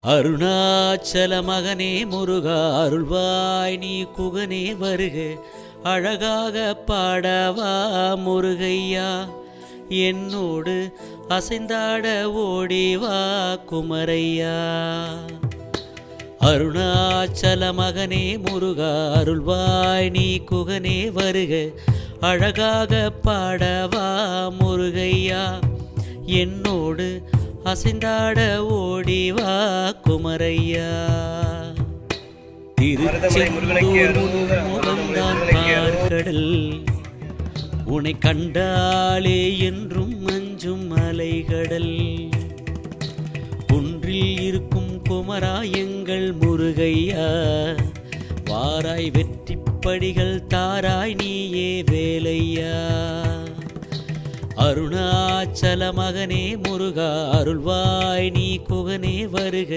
அருணாச்சல மகனே முருகா அருள்வாய் நீ குகனே வருக அழகாக பாடவா முருகையா என்னோடு அசைந்தாட ஓடிவா குமரையா. அருணாச்சல மகனே முருகா அருள்வாய் நீ குகனே வருக அழகாக பாடவா முருகையா என்னோடு அசைந்தாட ஓடிவா குமரையா. திருச்செந்தூர் முகம்தான் பார்க்கடல் உன்னை கண்டாலே என்றும் மஞ்சும் அலைகடல். குன்றில் இருக்கும் குமரா எங்கள் முருகையா வாராய் வெற்றி படிகள் தாராய் நீயே வேலையா. அருணாச்சல மகனே முருகா அருள்வாய் நீ குகனே வருக